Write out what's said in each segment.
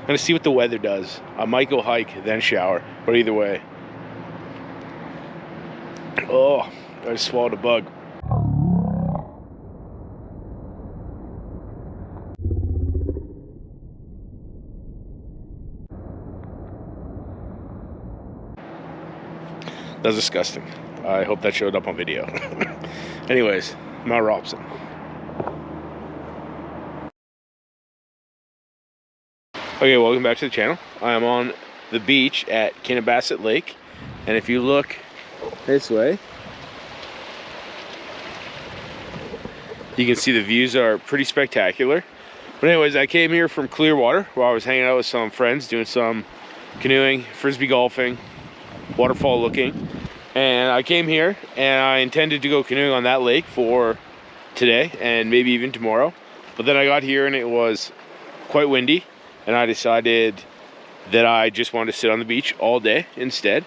I'm gonna see what the weather does. I might go hike, then shower, but either way. Oh, I just swallowed a bug. That's disgusting. I hope that showed up on video. Anyways, Mount Robson. Okay, welcome back to the channel. I am on the beach at Headwater Lake, and if you look this way, you can see the views are pretty spectacular. But anyways, I came here from Clearwater, where I was hanging out with some friends, doing some canoeing, frisbee golfing, waterfall looking. And I came here, and I intended to go canoeing on that lake for today, and maybe even tomorrow. But then I got here, and it was quite windy, and I decided that I just wanted to sit on the beach all day instead.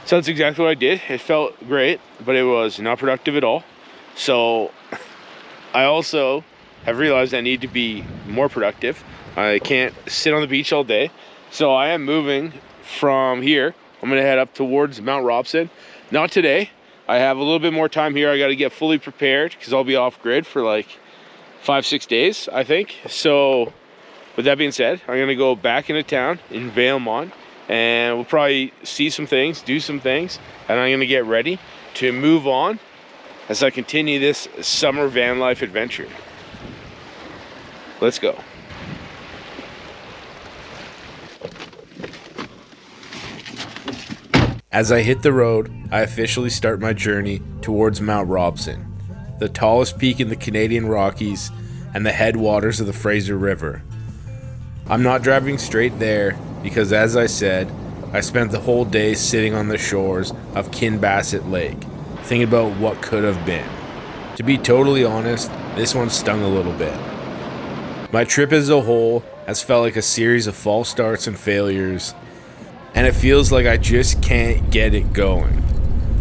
So that's exactly what I did. It felt great, but it was not productive at all. So I also have realized I need to be more productive. I can't sit on the beach all day. So I am moving from here. I'm gonna head up towards Mount Robson. Not today. I have a little bit more time here. I gotta get fully prepared because I'll be off grid for like 5-6 days, I think. So with that being said, I'm gonna go back into town in Valemont, and we'll probably see some things, do some things, and I'm gonna get ready to move on as I continue this summer van life adventure. Let's go. As I hit the road, I officially start my journey towards Mount Robson, the tallest peak in the Canadian Rockies and the headwaters of the Fraser River. I'm not driving straight there because, as I said, I spent the whole day sitting on the shores of Headwater Lake, thinking about what could have been. To be totally honest, this one stung a little bit. My trip as a whole has felt like a series of false starts and failures, and it feels like I just can't get it going.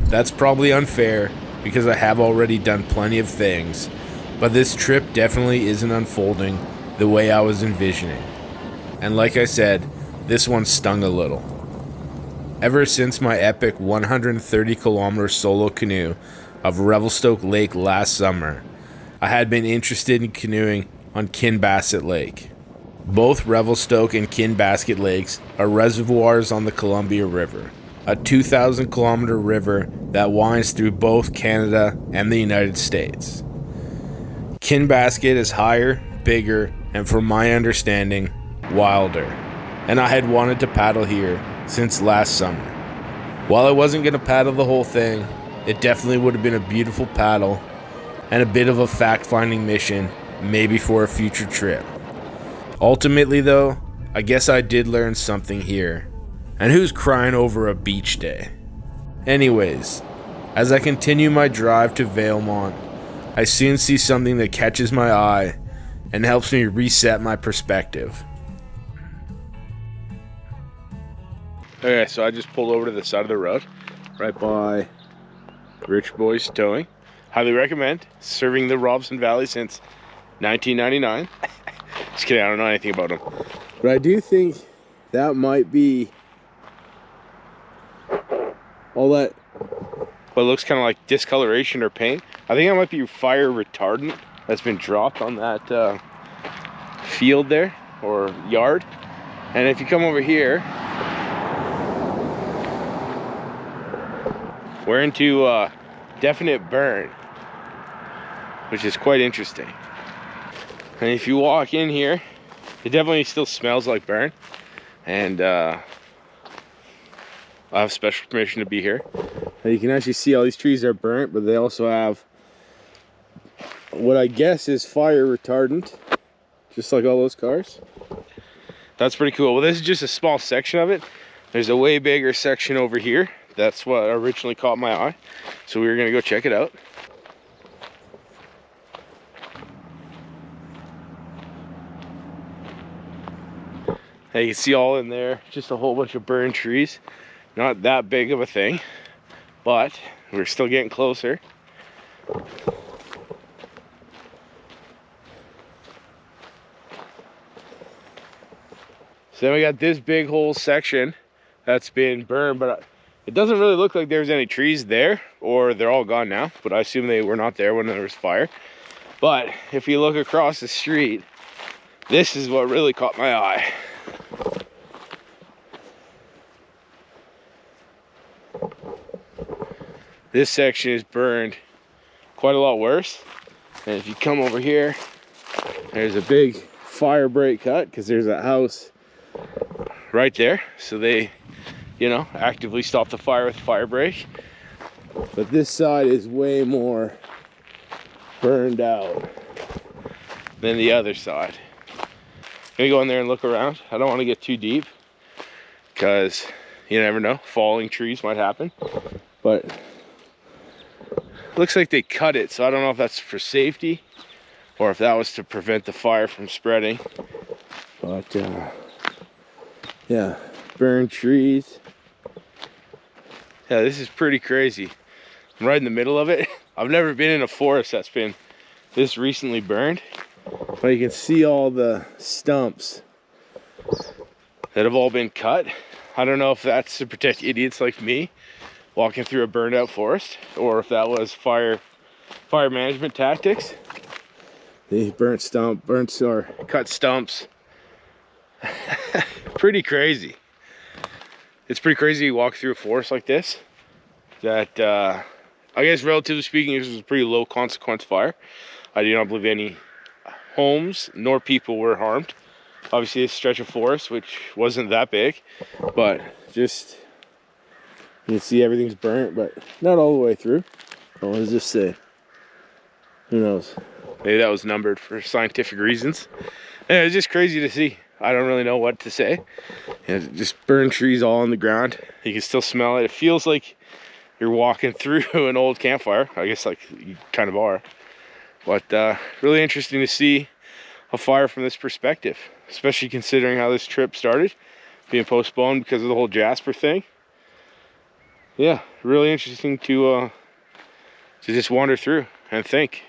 That's probably unfair because I have already done plenty of things, but this trip definitely isn't unfolding the way I was envisioning. And like I said, this one stung a little. Ever since my epic 130-kilometer solo canoe of Revelstoke Lake last summer, I had been interested in canoeing on Headwater Lake. Both Revelstoke and Headwater Lakes are reservoirs on the Columbia River, a 2,000-kilometer river that winds through both Canada and the United States. Headwater is higher, bigger, and from my understanding, wilder, and I had wanted to paddle here since last summer. While I wasn't going to paddle the whole thing, it definitely would have been a beautiful paddle and a bit of a fact-finding mission, maybe for a future trip. Ultimately though, I guess I did learn something here. And who's crying over a beach day? Anyways, as I continue my drive to Valemont, I soon see something that catches my eye and helps me reset my perspective. Okay, so I just pulled over to the side of the road, right by Rich Boys Towing. Highly recommend. Serving the Robson Valley since 1999. Just kidding, I don't know anything about them. But I do think that might be all that, what looks kind of like discoloration or paint. I think that might be fire retardant that's been dropped on that field there, or yard. And if you come over here, we're into definite burn, which is quite interesting. And if you walk in here, it definitely still smells like burn. And I have special permission to be here. And you can actually see all these trees are burnt, but they also have what I guess is fire retardant, just like all those cars. That's pretty cool. Well, this is just a small section of it. There's a way bigger section over here. That's what originally caught my eye. So we were gonna go check it out. And you can see all in there, just a whole bunch of burned trees. Not that big of a thing, but we're still getting closer. So then we got this big whole section that's been burned, but it doesn't really look like there's any trees there, or they're all gone now, but I assume they were not there when there was fire. But if you look across the street, this is what really caught my eye. This section is burned quite a lot worse. And if you come over here, there's a big fire break cut because there's a house right there. So they, you know, actively stop the fire with fire break. But this side is way more burned out than the other side. I'm gonna go in there and look around. I don't want to get too deep because you never know, falling trees might happen. But looks like they cut it, so I don't know if that's for safety or if that was to prevent the fire from spreading. But yeah, burned trees. Yeah, this is pretty crazy. I'm right in the middle of it. I've never been in a forest that's been this recently burned, but you can see all the stumps that have all been cut. I don't know if that's to protect idiots like me walking through a burned out forest, or if that was fire management tactics. They cut stumps. Pretty crazy. It's pretty crazy to walk through a forest like this. That I guess relatively speaking, this was a pretty low consequence fire. I do not believe any homes nor people were harmed. Obviously, a stretch of forest which wasn't that big, but just you can see everything's burnt, but not all the way through. What does this say? Who knows? Maybe that was numbered for scientific reasons. Yeah, it's just crazy to see. I don't really know what to say. Just burned trees all on the ground. You can still smell it. It feels like you're walking through an old campfire. I guess like you kind of are. But really interesting to see a fire from this perspective, especially considering how this trip started, being postponed because of the whole Jasper thing. Yeah, really interesting to just wander through and think.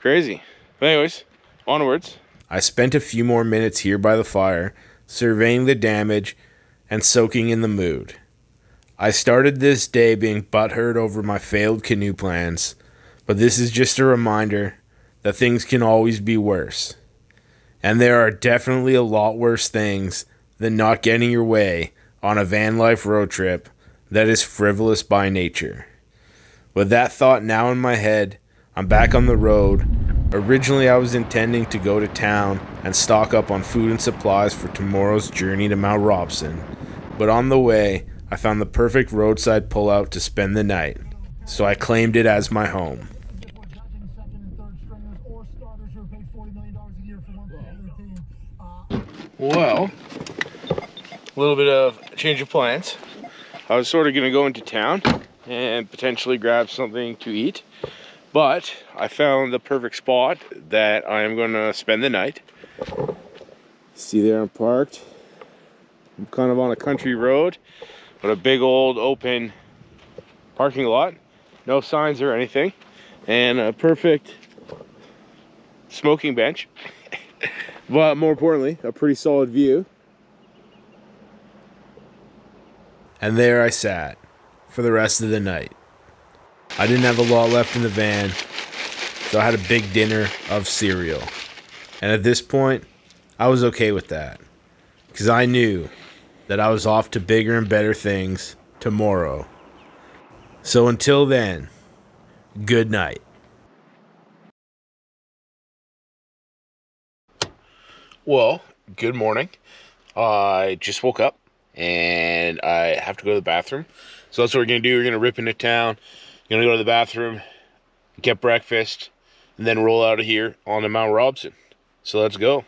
Crazy. But anyways, onwards. I spent a few more minutes here by the fire, surveying the damage and soaking in the mood. I started this day being butthurt over my failed canoe plans, but this is just a reminder that things can always be worse. And there are definitely a lot worse things than not getting your way on a van life road trip that is frivolous by nature. With that thought now in my head, I'm back on the road. Originally, I was intending to go to town and stock up on food and supplies for tomorrow's journey to Mount Robson, but on the way, I found the perfect roadside pullout to spend the night, so I claimed it as my home. Well, a little bit of a change of plans. I was sort of going to go into town and potentially grab something to eat, but I found the perfect spot that I am going to spend the night. See there, I'm parked. I'm kind of on a country road, but a big old open parking lot. No signs or anything. And a perfect smoking bench. But more importantly, a pretty solid view. And there I sat for the rest of the night. I didn't have a lot left in the van, so I had a big dinner of cereal. And at this point, I was okay with that, because I knew that I was off to bigger and better things tomorrow. So until then, good night. Well, good morning. I just woke up and I have to go to the bathroom. So that's what we're going to do. We're going to rip into town. Going to go to the bathroom, get breakfast, and then roll out of here on to Mount Robson. So let's go.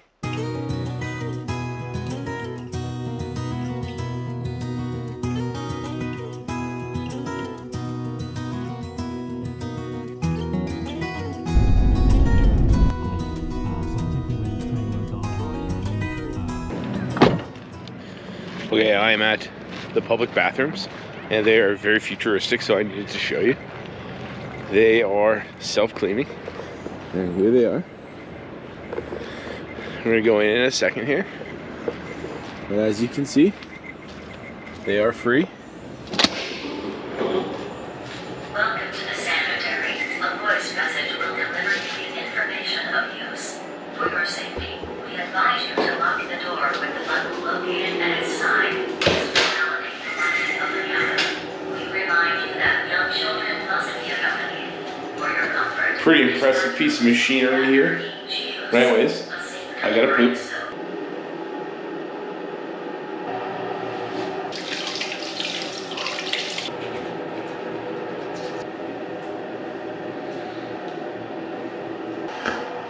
Okay, I am at the public bathrooms, and they are very futuristic, so I needed to show you. They are self-cleaning, and here they are. I'm gonna go in a second here. But as you can see, they are free. Welcome to the sanitary. A voice message will deliver you the information of use. For your safety, we advise you to lock the door with the button located at its side. This will validate the locking of the cabin. We remind you that young children must be accompanied. For your comfort. Pretty impressive piece of machinery here. But anyways, I gotta poop.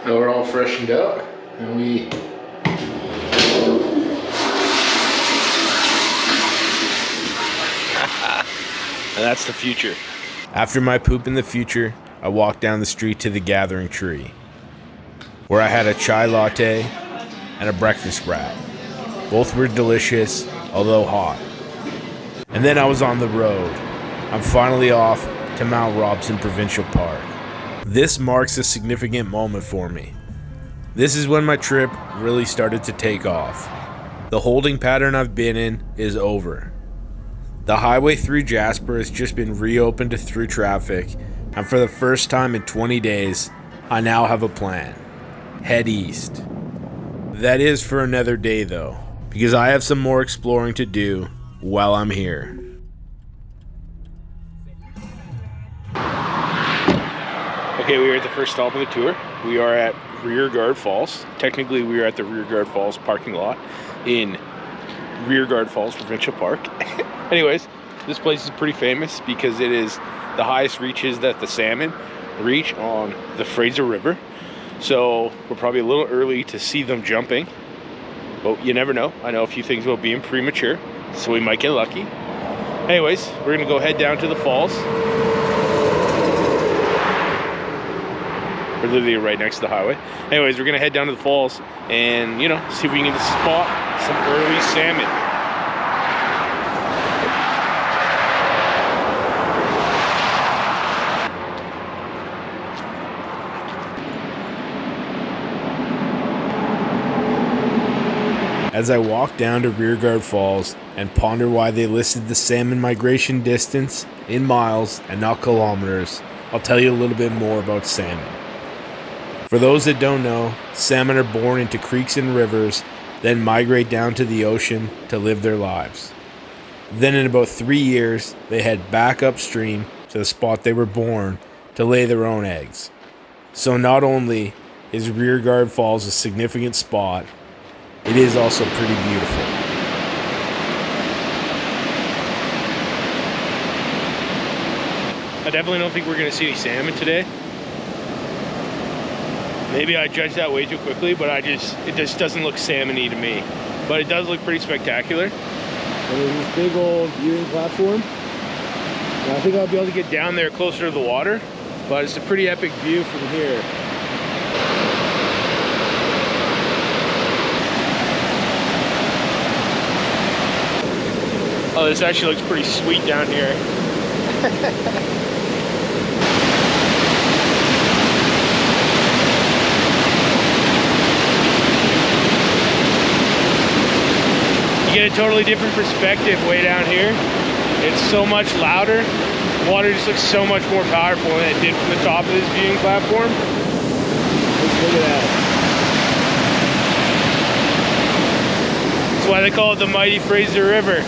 Now we're all freshened up, and and that's the future. After my poop in the future, I walked down the street to the gathering tree, where I had a chai latte and a breakfast wrap. Both were delicious, although hot. And then I was on the road. I'm finally off to Mount Robson Provincial Park. This marks a significant moment for me. This is when my trip really started to take off. The holding pattern I've been in is over. The highway through Jasper has just been reopened to through traffic, and for the first time in 20 days, I now have a plan. Head east. That is for another day though, because I have some more exploring to do while I'm here. Okay, we are at the first stop of the tour. We are at Rearguard Falls. Technically, we are at the Rearguard Falls parking lot in Rearguard Falls Provincial Park. Anyways, this place is pretty famous because it is the highest reaches that the salmon reach on the Fraser River. So we're probably a little early to see them jumping, but you never know. I know a few things about being premature, so we might get lucky. Anyways, we're gonna go head down to the falls. We're literally right next to the highway. Anyways, we're gonna head down to the falls and, you know, see if we can spot some early salmon. As I walk down to Rearguard Falls and ponder why they listed the salmon migration distance in miles and not kilometers, I'll tell you a little bit more about salmon. For those that don't know, salmon are born into creeks and rivers, then migrate down to the ocean to live their lives. Then in about 3 years, they head back upstream to the spot they were born to lay their own eggs. So not only is Rearguard Falls a significant spot, it is also pretty beautiful. I definitely don't think we're going to see any salmon today. Maybe I judged that way too quickly, but it just doesn't look salmon-y to me. But it does look pretty spectacular. And there's this big old viewing platform. And I think I'll be able to get down there closer to the water, but it's a pretty epic view from here. Oh, this actually looks pretty sweet down here. You get a totally different perspective way down here. It's so much louder. Water just looks so much more powerful than it did from the top of this viewing platform. Let's look at that. That's why they call it the mighty Fraser River.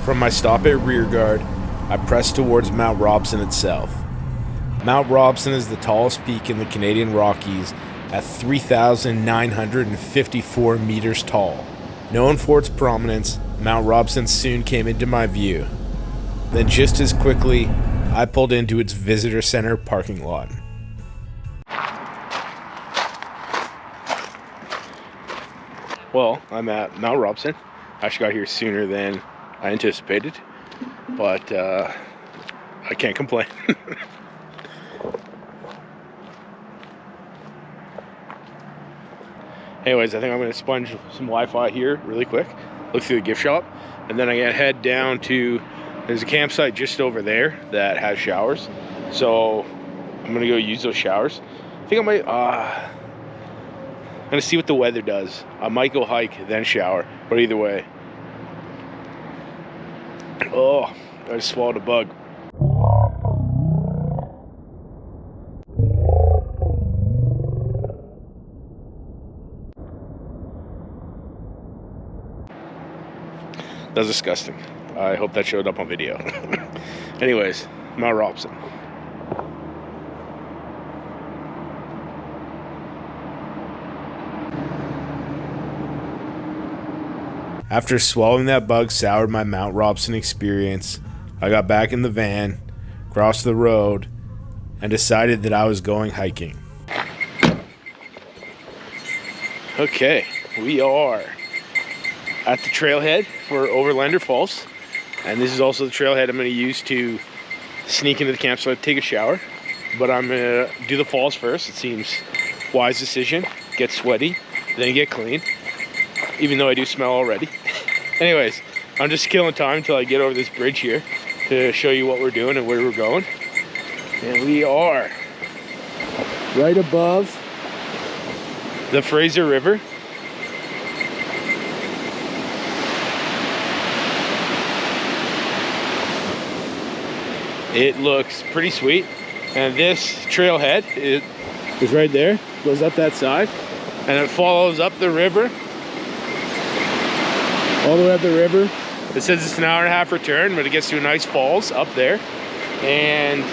From my stop at Rearguard, I press towards Mount Robson itself. Mount Robson is the tallest peak in the Canadian Rockies at 3,954 meters tall. Known for its prominence, Mount Robson soon came into my view. Then just as quickly, I pulled into its visitor center parking lot. Well, I'm at Mount Robson. I actually got here sooner than I anticipated, but I can't complain. Anyways, I think I'm going to sponge some Wi-Fi here really quick, look through the gift shop, and then I'm going to head down to There's a campsite just over there that has showers. So I'm gonna go use those showers. I think I might, I'm gonna see what the weather does. I might go hike, then shower, but either way. Oh, I just swallowed a bug. That was disgusting. I hope that showed up on video. Anyways, Mount Robson. After swallowing that bug soured my Mount Robson experience, I got back in the van, crossed the road, and decided that I was going hiking. Okay, we are at the trailhead for Overlander Falls, and this is also the trailhead I'm going to use to sneak into the campsite, take a shower, but I'm going to do the falls first. It seems wise decision. Get sweaty, then get clean, even though I do smell already. Anyways, I'm just killing time until I get over this bridge here to show you what we're doing and where we're going. And we are right above the Fraser River. It looks pretty sweet. And this trailhead is right there, goes up that side, and it follows up the river, all the way up the river. It says it's an hour and a half return, but it gets to a nice falls up there. And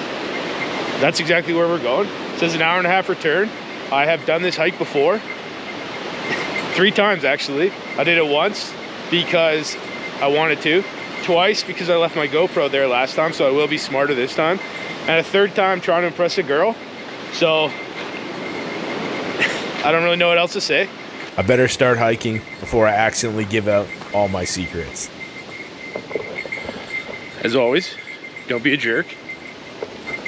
that's exactly where we're going. It says an hour and a half return. I have done this hike before. 3 times actually. I did it once because I wanted to. Twice because I left my GoPro there last time, so I will be smarter this time. And a 3rd time trying to impress a girl. So I don't really know what else to say. I better start hiking before I accidentally give out all my secrets. As always, don't be a jerk.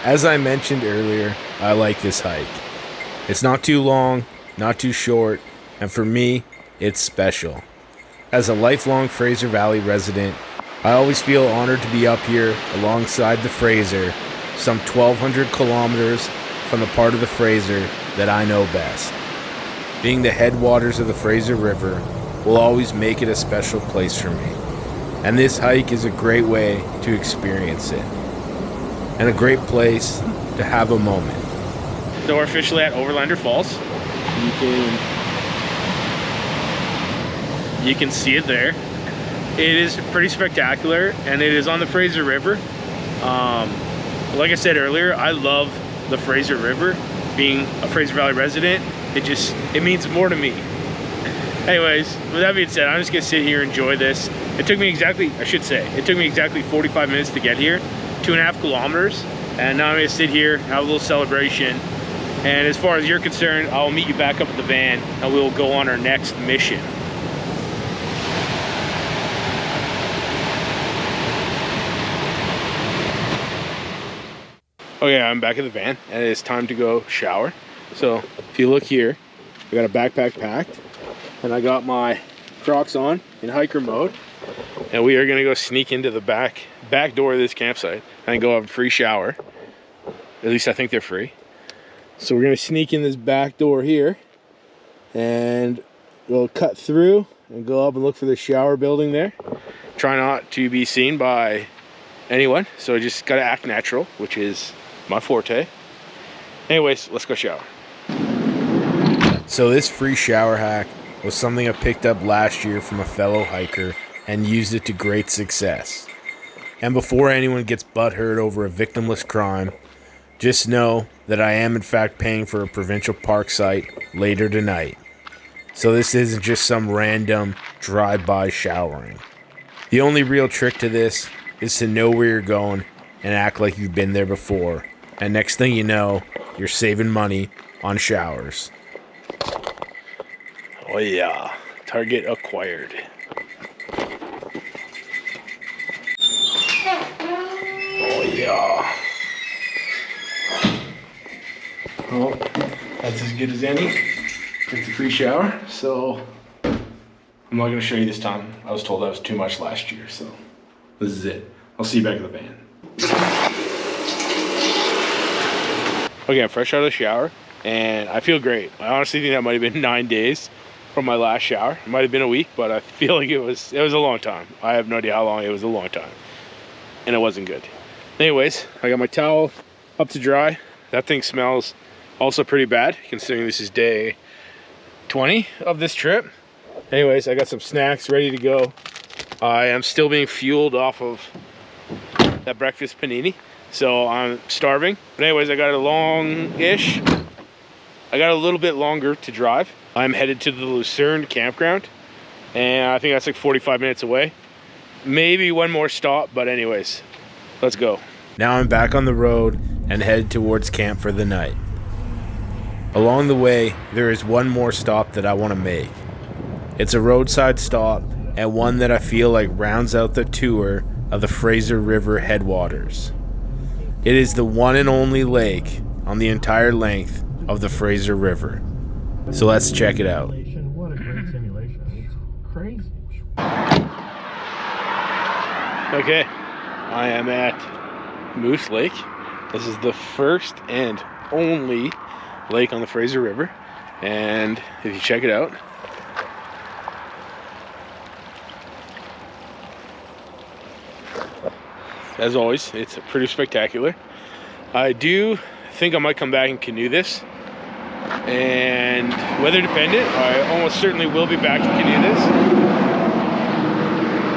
As I mentioned earlier, I like this hike. It's not too long, not too short, and for me, it's special. As a lifelong Fraser Valley resident, I always feel honored to be up here alongside the Fraser, some 1,200 kilometers from the part of the Fraser that I know best. Being the headwaters of the Fraser River will always make it a special place for me. And this hike is a great way to experience it. And a great place to have a moment. So we're officially at Overlander Falls. You can see it there. It is pretty spectacular, and it is on the Fraser River. Like I said earlier, I love the Fraser River. Being a Fraser Valley resident, it means more to me. Anyways, with that being said, I'm just gonna sit here and enjoy this. It took me exactly 45 minutes to get here, 2.5 kilometers, and now I'm gonna sit here, have a little celebration. And as far as you're concerned, I'll meet you back up at the van, and we'll go on our next mission. Okay, I'm back in the van, and it's time to go shower. So if you look here, I got a backpack packed, and I got my Crocs on in hiker mode, and we are gonna go sneak into the back door of this campsite and go have a free shower. At least I think they're free. So we're gonna sneak in this back door here, and we'll cut through and go up and look for the shower building there. Try not to be seen by anyone, so just gotta act natural, which is my forte. Anyways, let's go shower. So this free shower hack was something I picked up last year from a fellow hiker and used it to great success. And before anyone gets butthurt over a victimless crime, just know that I am in fact paying for a provincial park site later tonight. So this isn't just some random drive-by showering. The only real trick to this is to know where you're going and act like you've been there before. And next thing you know, you're saving money on showers. Oh yeah, target acquired. Oh yeah. Well, that's as good as any. It's a free shower, so I'm not gonna show you this time. I was told that was too much last year, so this is it. I'll see you back in the van. Okay, I'm fresh out of the shower, and I feel great. I honestly think that might have been 9 days from my last shower. It might have been a week, but I feel like it was a long time. I have no idea how long. It was a long time, and it wasn't good. Anyways, I got my towel up to dry. That thing smells also pretty bad, considering this is day 20 of this trip. Anyways, I got some snacks ready to go. I am still being fueled off of that breakfast panini, so I'm starving. But anyways, I got a little bit longer to drive. I'm headed to the Lucerne campground, and I think that's like 45 minutes away. Maybe one more stop, but anyways, let's go. Now I'm back on the road and head towards camp for the night. Along the way, there is one more stop that I want to make. It's a roadside stop, and one that I feel like rounds out the tour of the Fraser River headwaters. It is the one and only lake on the entire length of the Fraser River. So let's check it out. What a great simulation. It's crazy. Okay, I am at Moose Lake. This is the first and only lake on the Fraser River. And if you check it out, as always, it's pretty spectacular. I do think I might come back and canoe this, and weather dependent, I almost certainly will be back to canoe this.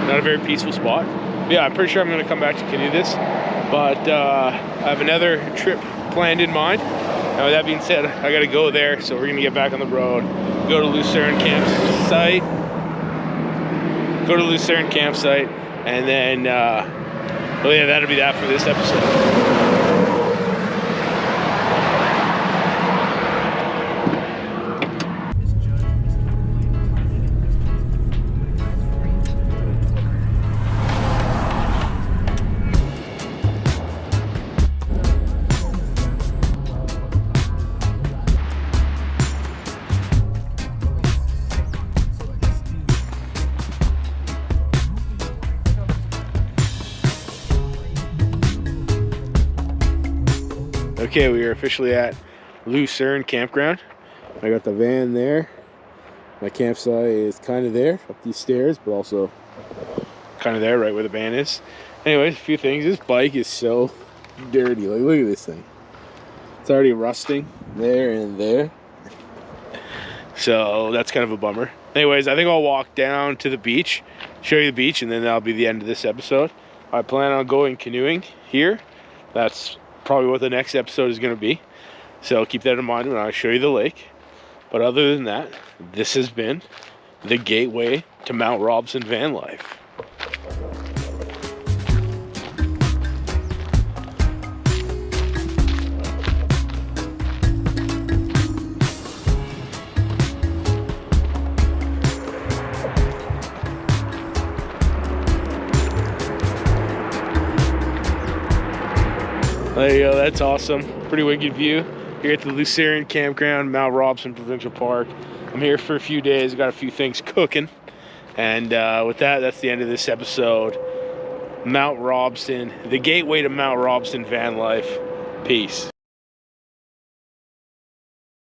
Not a very peaceful spot. But yeah, I'm pretty sure I'm going to come back to canoe this, but I have another trip planned in mind. And with that being said, I got to go there, so we're going to get back on the road, go to Lucerne campsite, and then well, yeah, that'll be that for this episode. Okay, we are officially at Lucerne campground. I got the van there. My campsite is kind of there, up these stairs, but also kind of there, right where the van is. Anyways, a few things. This bike is so dirty. Like, look at this thing. It's already rusting there and there. So that's kind of a bummer. Anyways, I think I'll walk down to the beach, show you the beach, and then that'll be the end of this episode. I plan on going canoeing here. That's probably what the next episode is going to be, so keep that in mind when I show you the lake. But other than that, this has been the gateway to Mount Robson van life. There you go, that's awesome. Pretty wicked view here at the Lucerne campground, Mount Robson Provincial Park. I'm here for a few days, got a few things cooking. And with that, that's the end of this episode. Mount Robson, the gateway to Mount Robson van life. Peace.